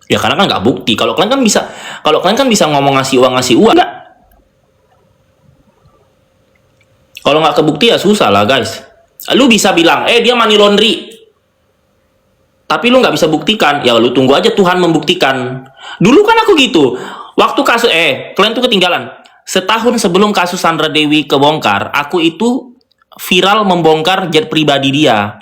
Ya karena kan nggak bukti. Kalau kalian kan bisa ngomong ngasih uang. Nggak. Kalau nggak kebukti ya susah lah guys. Lu bisa bilang, dia money laundry. Tapi lu nggak bisa buktikan. Ya lu tunggu aja Tuhan membuktikan. Dulu kan aku gitu. Waktu kasus, kalian tuh ketinggalan. Setahun sebelum kasus Sandra Dewi kebongkar, aku itu viral membongkar jet pribadi dia.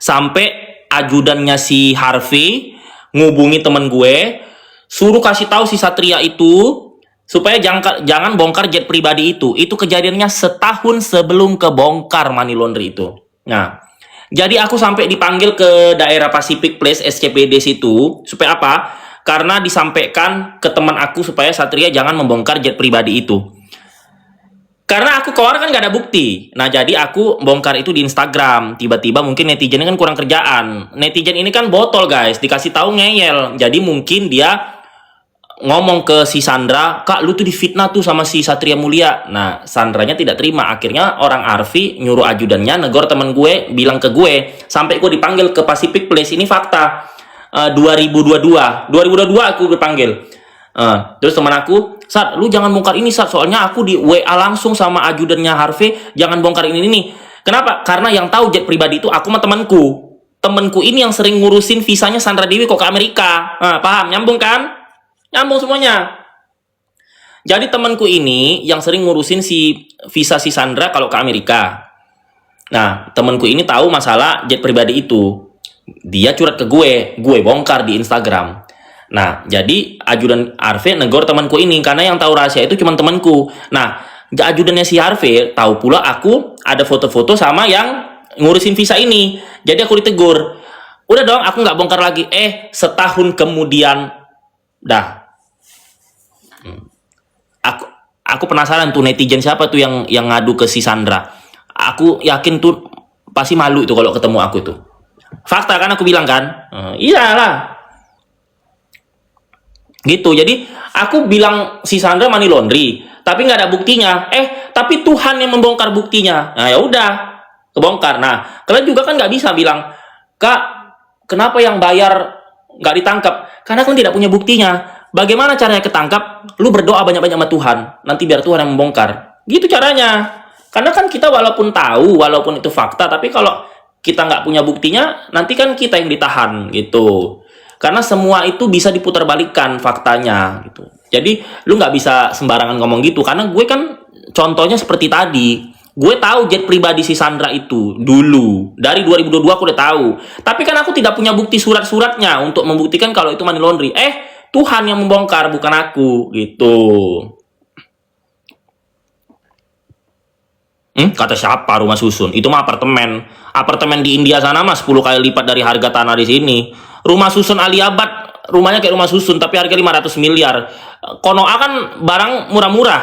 Sampai ajudannya si Harvey ngubungi temen gue, suruh kasih tahu si Satria itu supaya jangan bongkar jet pribadi itu. Itu kejadiannya setahun sebelum kebongkar money laundry itu. Nah, jadi aku sampai dipanggil ke daerah Pacific Place SCPD situ supaya apa? Karena disampaikan ke teman aku supaya Satria jangan membongkar jet pribadi itu. Karena aku keluar kan gak ada bukti. Nah, jadi aku bongkar itu di Instagram. Tiba-tiba mungkin netizen ini kan kurang kerjaan. Netizen ini kan botol, guys. Dikasih tahu ngeyel. Jadi mungkin dia ngomong ke si Sandra, "Kak, lu tuh difitnah tuh sama si Satria Mulia." Nah, Sandranya tidak terima. Akhirnya orang Arfi nyuruh ajudannya negor temen gue, bilang ke gue. Sampai gue dipanggil ke Pacific Place. Ini fakta. 2022 aku dipanggil. Terus teman aku, "Sat, lu jangan bongkar ini, Sat. Soalnya aku di WA langsung sama ajudannya Harvey, jangan bongkar ini. Kenapa? Karena yang tahu jet pribadi itu aku sama temanku. Temanku ini yang sering ngurusin visanya Sandra Dewi kok ke Amerika. Paham? Nyambung kan? Nyambung semuanya. Jadi temanku ini yang sering ngurusin visa si Sandra kalau ke Amerika. Nah, temanku ini tahu masalah jet pribadi itu. Dia curhat ke gue bongkar di Instagram. Nah, jadi ajudan Harvey negor temanku ini karena yang tahu rahasia itu cuma temanku. Nah, ajudannya si Harvey tahu pula aku ada foto-foto sama yang ngurusin visa ini. Jadi aku ditegur. Udah dong, aku nggak bongkar lagi. Setahun kemudian, dah. Aku penasaran tuh netizen siapa tuh yang ngadu ke si Sandra. Aku yakin tuh pasti malu itu kalau ketemu aku tuh. Fakta kan aku bilang kan? Iyalah. Gitu. Jadi aku bilang si Sandra money laundry, tapi nggak ada buktinya. Tapi Tuhan yang membongkar buktinya. Nah, ya udah, kebongkar. Nah, kalian juga kan nggak bisa bilang, "Kak, kenapa yang bayar nggak ditangkap?" Karena kalian tidak punya buktinya. Bagaimana caranya ketangkap? Lu berdoa banyak-banyak sama Tuhan. Nanti biar Tuhan yang membongkar. Gitu caranya. Karena kan kita walaupun tahu, walaupun itu fakta, tapi kalau kita nggak punya buktinya, nanti kan kita yang ditahan gitu. Karena semua itu bisa diputarbalikkan faktanya gitu. Jadi lu nggak bisa sembarangan ngomong gitu. Karena gue kan contohnya seperti tadi. Gue tahu jet pribadi si Sandra itu dulu. Dari 2022 aku udah tahu. Tapi kan aku tidak punya bukti surat-suratnya untuk membuktikan kalau itu money laundry. Tuhan yang membongkar, bukan aku gitu. Kata siapa rumah susun? Itu mah apartemen. Apartemen di India sana mah 10 kali lipat dari harga tanah di sini. Rumah susun Aliabad, rumahnya kayak rumah susun tapi harga 500 miliar. Konoha kan barang murah-murah.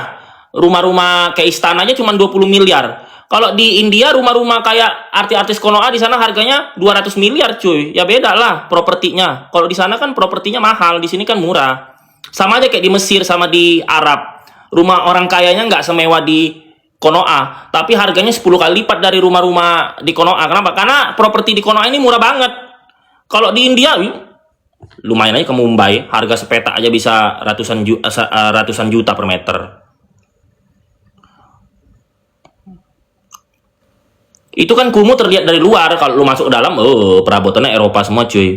Rumah-rumah kayak istana aja cuma 20 miliar. Kalau di India rumah-rumah kayak artis-artis Konoha di sana harganya 200 miliar, cuy. Ya beda lah propertinya. Kalau di sana kan propertinya mahal, di sini kan murah. Sama aja kayak di Mesir sama di Arab. Rumah orang kayanya nggak semewah di Konoha, tapi harganya 10 kali lipat dari rumah-rumah di Konoha. Kenapa? Karena properti di Konoha ini murah banget. Kalau di India, lumayan aja ke Mumbai, harga sepetak aja bisa ratusan juta per meter. Itu kan kumuh terlihat dari luar. Kalau lu masuk ke dalam, perabotannya Eropa semua, cuy.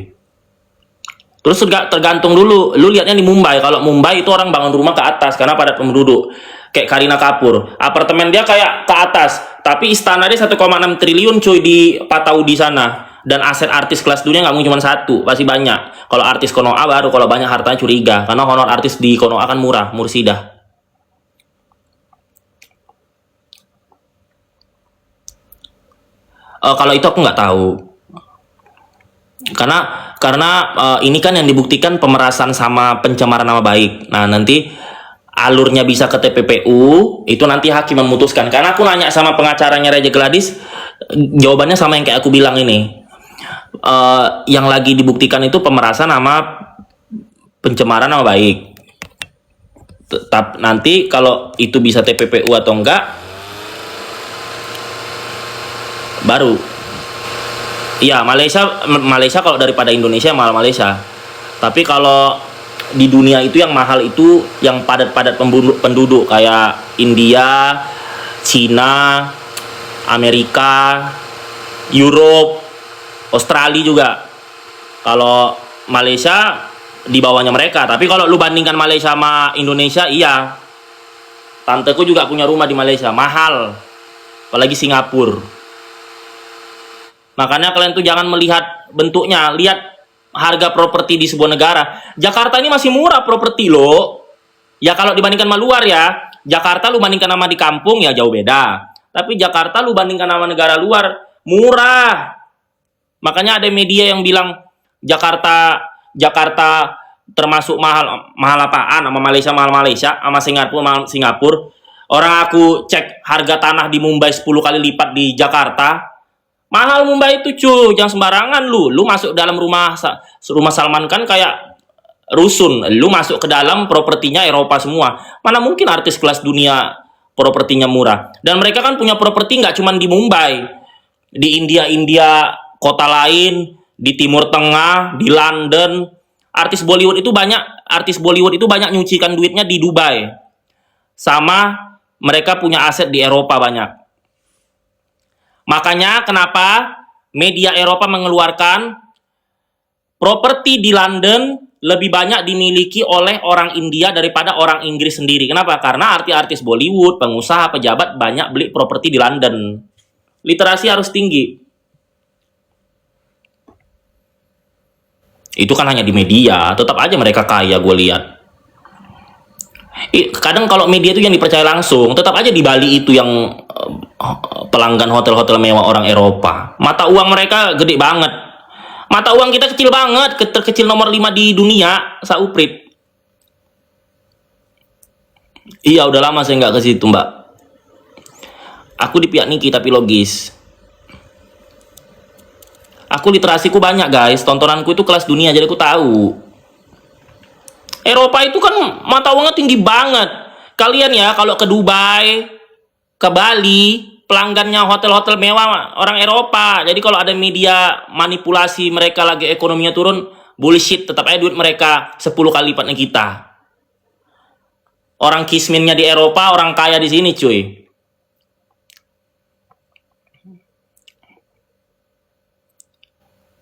Terus tergantung dulu, lu lihatnya di Mumbai. Kalau Mumbai itu orang bangun rumah ke atas karena padat penduduk. Kayak Kareena Kapoor, apartemen dia kayak ke atas, tapi istana dia 1,6 triliun cuy di Patau di sana. Dan aset artis kelas dunia nggak mungkin cuma satu, pasti banyak. Kalau artis Konoha baru, kalau banyak hartanya curiga, karena honor artis di Konoha kan murah, mursidah. Kalau itu aku nggak tahu. Karena ini kan yang dibuktikan pemerasan sama pencemaran nama baik. Nah, nanti alurnya bisa ke TPPU, itu nanti hakim memutuskan. Karena aku nanya sama pengacaranya Raja Gladys, jawabannya sama yang kayak aku bilang ini. Yang lagi dibuktikan itu pemerasan sama pencemaran nama baik. Tetap nanti kalau itu bisa TPPU atau enggak, baru. Iya, Malaysia kalau daripada Indonesia malah Malaysia. Tapi kalau di dunia itu yang mahal itu yang padat-padat penduduk kayak India, Cina, Amerika, Europe, Australia juga. Kalau Malaysia di bawahnya mereka. Tapi kalau lu bandingkan Malaysia sama Indonesia, iya. Tanteku juga punya rumah di Malaysia, mahal. Apalagi Singapura. Makanya kalian tuh jangan melihat bentuknya, lihat harga properti di sebuah negara. Jakarta ini masih murah properti loh. Ya kalau dibandingkan sama luar ya, Jakarta lu bandingkan sama di kampung ya jauh beda. Tapi Jakarta lu bandingkan sama negara luar, murah. Makanya ada media yang bilang Jakarta Jakarta termasuk mahal mahal apaan, sama Malaysia mahal Malaysia, sama Singapura mahal Singapura. Orang aku cek harga tanah di Mumbai 10 kali lipat di Jakarta. Mahal Mumbai itu cuy, jangan sembarangan lu. Lu masuk dalam rumah Salman kan kayak rusun. Lu masuk ke dalam propertinya Eropa semua. Mana mungkin artis kelas dunia propertinya murah. Dan mereka kan punya properti nggak cuma di Mumbai, di India kota lain, di Timur Tengah, di London. Artis Bollywood itu banyak nyucikan duitnya di Dubai. Sama mereka punya aset di Eropa banyak. Makanya kenapa media Eropa mengeluarkan properti di London lebih banyak dimiliki oleh orang India daripada orang Inggris sendiri. Kenapa? Karena artis-artis Bollywood, pengusaha, pejabat banyak beli properti di London. Literasi harus tinggi. Itu kan hanya di media, tetap aja mereka kaya gue lihat. Kadang kalau media itu yang dipercaya langsung, tetap aja di Bali itu yang pelanggan hotel-hotel mewah orang Eropa. Mata uang mereka gede banget. Mata uang kita kecil banget, terkecil nomor 5 di dunia, sauprit. Iya, udah lama saya nggak ke situ, Mbak. Aku di pihak Niki tapi logis. Aku literasiku banyak guys, tontonanku itu kelas dunia, jadi aku tahu. Eropa itu kan mata uangnya tinggi banget. Kalian ya kalau ke Dubai, ke Bali, pelanggannya hotel-hotel mewah orang Eropa. Jadi kalau ada media manipulasi mereka lagi ekonominya turun, bullshit, tetap aja duit mereka 10 kali lipatnya kita. Orang kisminnya di Eropa, orang kaya di sini cuy.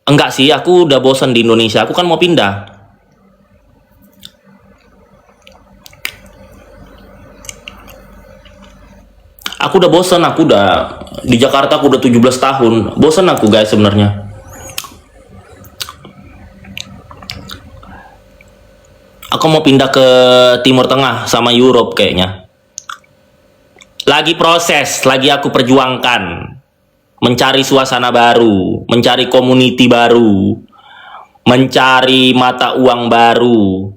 Enggak sih, aku udah bosan di Indonesia. Aku kan mau pindah. Aku udah bosan, aku udah di Jakarta aku udah 17 tahun. Bosan aku guys sebenarnya. Aku mau pindah ke Timur Tengah sama Europe kayaknya. Lagi proses, lagi aku perjuangkan. Mencari suasana baru, mencari community baru, mencari mata uang baru.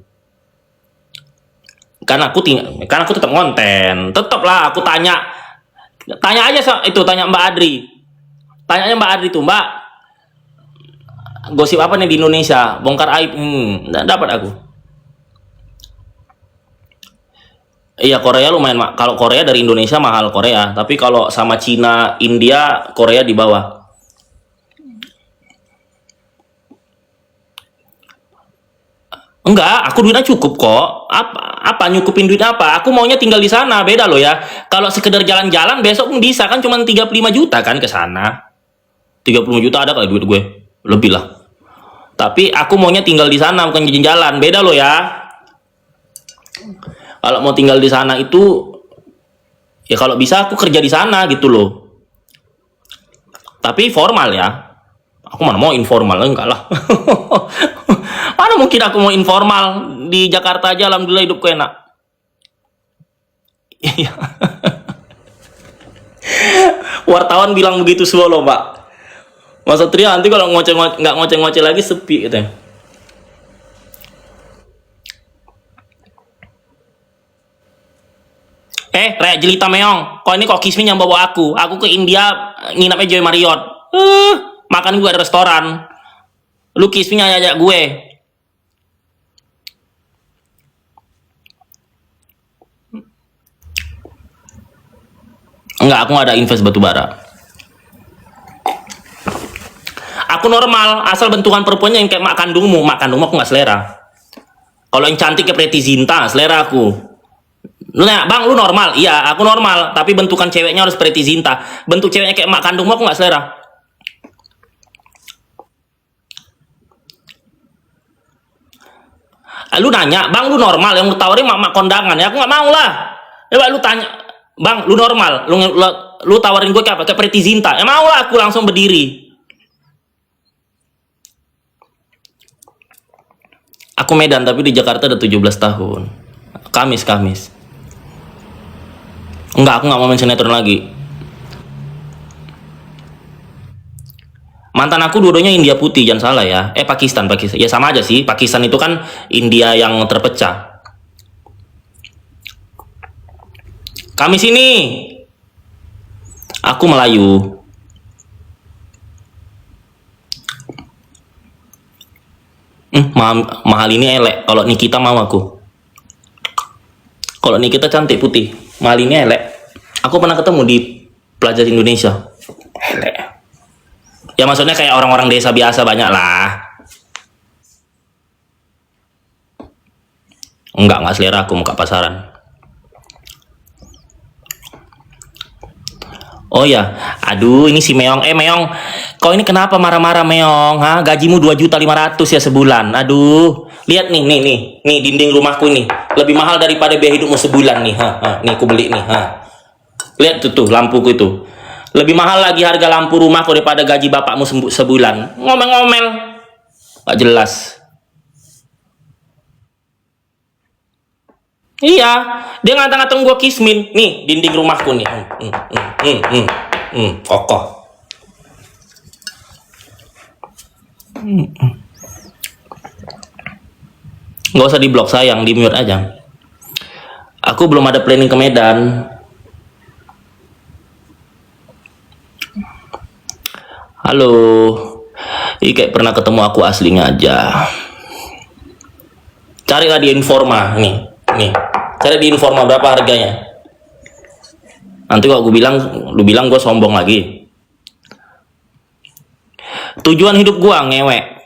Kan aku tetap konten, tetap lah aku tanya aja itu, tanya Mbak Adri, tanya Mbak Adri tuh, Mbak, gosip apa nih di Indonesia, bongkar aib, dapat aku. Iya, Korea lumayan, kalau Korea dari Indonesia mahal Korea, tapi kalau sama Cina, India, Korea di bawah. Enggak, aku duitnya cukup kok. Apa nyukupin duit apa? Aku maunya tinggal di sana, beda loh ya. Kalau sekedar jalan-jalan besok pun bisa kan, cuma 35 juta kan ke sana. 35 juta ada kali duit gue. Lebih lah. Tapi aku maunya tinggal di sana, bukan jalan-jalan. Beda loh ya. Kalau mau tinggal di sana itu ya kalau bisa aku kerja di sana gitu loh. Tapi formal ya. Aku mana mau informal, enggak lah. Mana mungkin aku mau informal, di Jakarta aja alhamdulillah hidupku enak. Iya. Wartawan bilang begitu semua loh, Pak. Mas Satria nanti kalau nggak ngoceh-ngoceh lagi sepi gitu ya. Rek jelita meong. Kok ini kok Kismin yang bawa aku? Aku ke India nginapnya Joy Marriott. Makan gue ada restoran. Lu Kismin ajak gue. Enggak, aku nggak ada invest batu bara. Aku normal, asal bentukan perempuannya yang kayak mak kandungmu. Mak kandungmu aku nggak selera. Kalau yang cantik kayak Preity Zinta, selera aku. Nah, bang, lu normal? Iya, aku normal. Tapi bentukan ceweknya harus Preity Zinta. Bentuk ceweknya kayak mak kandungmu aku nggak selera. Lu nanya, bang, lu normal? Yang lu tawarin mak kondangan ya? Aku nggak mau lah. Coba lu tanya, bang, lu normal? Lu tawarin gue kayak apa? Kayak Preity Zinta? Ya mau lah, aku langsung berdiri. Aku Medan, tapi di Jakarta udah 17 tahun. Kamis. Enggak, aku nggak mau main sinetron lagi. Mantan aku dua-duanya India putih, jangan salah ya. Pakistan. Ya sama aja sih. Pakistan itu kan India yang terpecah. Kami sini. Aku Melayu. Mahal ini elek. Kalau Nikita mau aku. Kalau Nikita cantik putih. Mahal ini elek. Aku pernah ketemu di Plaza Indonesia. Elek. Ya maksudnya kayak orang-orang desa biasa banyak lah. Enggak selera aku muka pasaran. Oh ya, aduh ini si Meong. Meong, kau ini kenapa marah-marah Meong? Gajimu 2.500.000 ya sebulan. Aduh, lihat nih dinding rumahku ini lebih mahal daripada biaya hidupmu sebulan nih. Nih aku beli nih. Lihat tuh lampuku itu. Lebih mahal lagi harga lampu rumahku daripada gaji bapakmu sebulan. Ngomel-ngomel. Gak jelas. Iya, dia ngata-ngatain gue kismin. Nih, dinding rumahku nih. Kokoh. Nggak usah di blok sayang, di mute aja. Aku belum ada planning ke Medan. Halo, ini kayak pernah ketemu aku aslinya aja. Carilah di Informa, nih. Cari di Informa berapa harganya. Nanti kalau lu bilang gue sombong lagi. Tujuan hidup gue ngewek.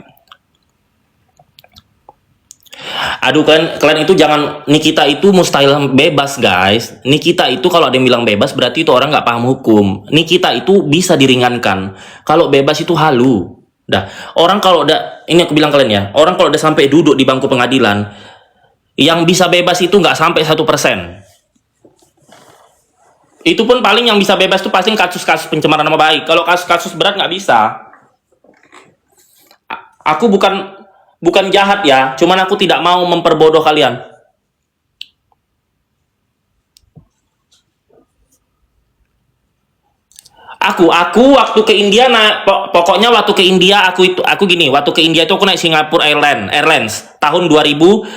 Aduh, kalian itu jangan. Nikita itu mustahil bebas guys. Nikita itu kalau ada yang bilang bebas berarti itu orang nggak paham hukum. Nikita itu bisa diringankan. Kalau bebas itu halu. Dah, orang kalau udah, ini aku bilang kalian ya, orang kalau udah sampai duduk di bangku pengadilan, yang bisa bebas itu nggak sampai 1%. Itu pun paling yang bisa bebas itu pasti kasus-kasus pencemaran nama baik. Kalau kasus-kasus berat nggak bisa. Aku bukan jahat ya, cuman aku tidak mau memperbodoh kalian. Aku waktu ke India pokoknya waktu ke India aku gini, waktu ke India itu aku naik Singapore Airlines tahun 2016.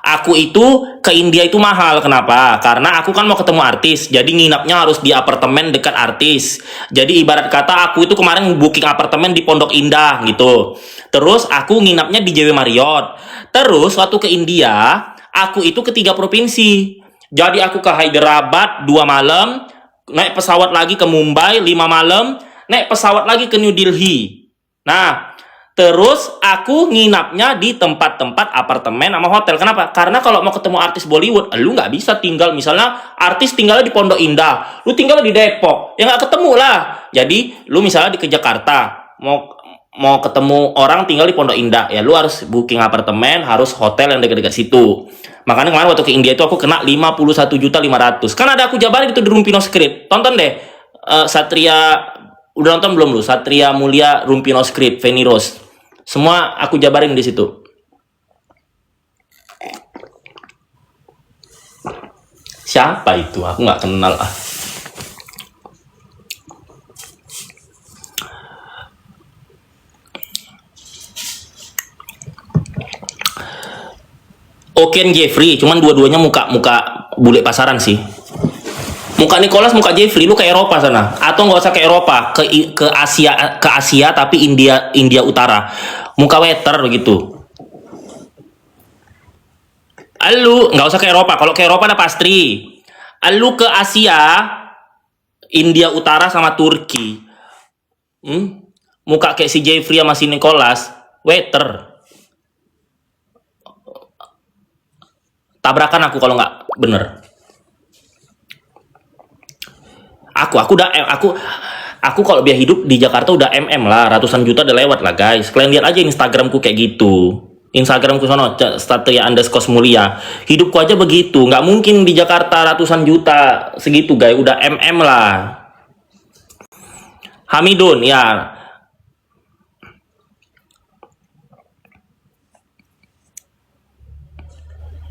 Aku itu ke India itu mahal. Kenapa? Karena aku kan mau ketemu artis, jadi nginapnya harus di apartemen dekat artis. Jadi ibarat kata aku itu kemarin booking apartemen di Pondok Indah gitu. Terus aku nginapnya di JW Marriott. Terus waktu ke India, aku itu ke 3 provinsi. Jadi aku ke Hyderabad 2 malam, naik pesawat lagi ke Mumbai 5 malam, naik pesawat lagi ke New Delhi. Nah, terus aku nginapnya di tempat-tempat apartemen sama hotel. Kenapa? Karena kalau mau ketemu artis Bollywood, lu nggak bisa tinggal, misalnya artis tinggalnya di Pondok Indah, lu tinggal di Depok, ya nggak ketemu lah. Jadi lu misalnya di Jakarta, mau ketemu orang tinggal di Pondok Indah, ya lu harus booking apartemen, harus hotel yang dekat-dekat situ. Makanya kemarin waktu ke India itu aku kena 51.500.000. Kan ada aku jabarin itu di Rumpino Script. Tonton deh. Satria, udah nonton belum lu? Satria Mulia Rumpino Script, Feni Rose. Semua aku jabarin di situ. Siapa itu? Aku nggak kenal ah. Oken Jeffrey, cuman dua-duanya muka bule pasaran sih. Muka Nicholas, muka Jeffrey, lu ke Eropa sana, atau nggak usah ke Eropa, ke Asia tapi India Utara, muka waiter begitu. Lu nggak usah ke Eropa, kalau ke Eropa ada pastri. Lu ke Asia, India Utara sama Turki, muka kayak si Jeffrey sama si Nicholas, waiter. Tabrakan aku kalau nggak bener. Aku kalau biaya hidup di Jakarta udah lah, ratusan juta udah lewat lah guys. Kalian lihat aja Instagramku kayak gitu. Instagramku sono _Mulia. Hidupku aja begitu, nggak mungkin di Jakarta ratusan juta segitu guys. Udah lah. Hamidun ya.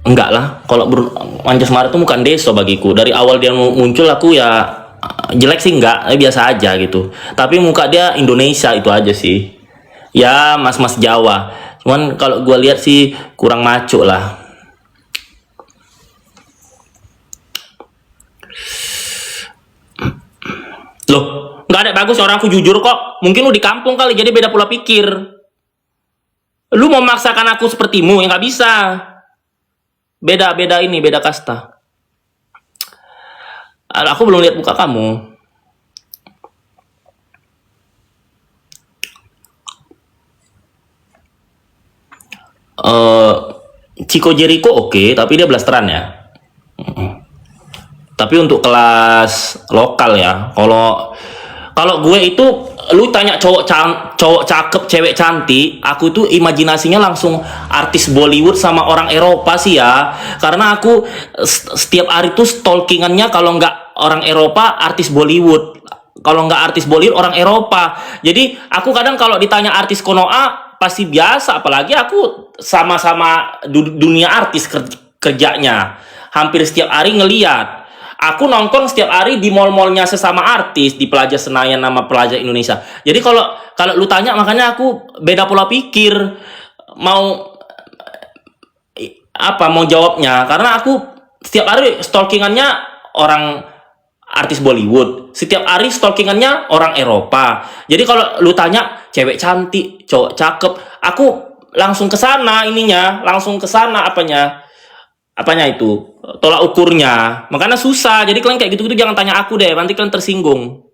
Enggak lah, kalau Anjasmara itu bukan deso bagiku. Dari awal dia muncul aku ya jelek sih enggak, biasa aja gitu. Tapi muka dia Indonesia itu aja sih. Ya mas-mas Jawa. Cuman kalau gue lihat sih kurang maco lah. Loh, nggak ada bagus orang aku jujur kok. Mungkin lu di kampung kali jadi beda pola pikir. Lu mau memaksakan aku sepertimu ya nggak bisa. Beda ini, beda kasta. Aku belum lihat muka kamu. Chico Jericho oke, tapi dia blasteran ya. Tapi untuk kelas lokal ya, kalau gue itu lu tanya cowok cakep, cewek cantik, aku tuh imajinasinya langsung artis Bollywood sama orang Eropa sih ya. Karena aku setiap hari tuh stalkingannya kalau nggak orang Eropa, artis Bollywood. Kalau nggak artis Bollywood, orang Eropa. Jadi aku kadang kalau ditanya artis Konoha pasti biasa, apalagi aku sama-sama dunia artis kerjanya. Hampir setiap hari ngeliat. Aku nongkrong setiap hari di mall-mallnya sesama artis di Plaza Senayan nama Plaza Indonesia. Jadi kalau lu tanya, makanya aku beda pola pikir mau mau jawabnya, karena aku setiap hari stalkingannya orang artis Bollywood, setiap hari stalkingannya orang Eropa. Jadi kalau lu tanya cewek cantik, cowok cakep, aku langsung ke sana langsung ke sana apanya itu tolak ukurnya, makanya susah. Jadi kalian kayak gitu jangan tanya aku deh, nanti kalian tersinggung.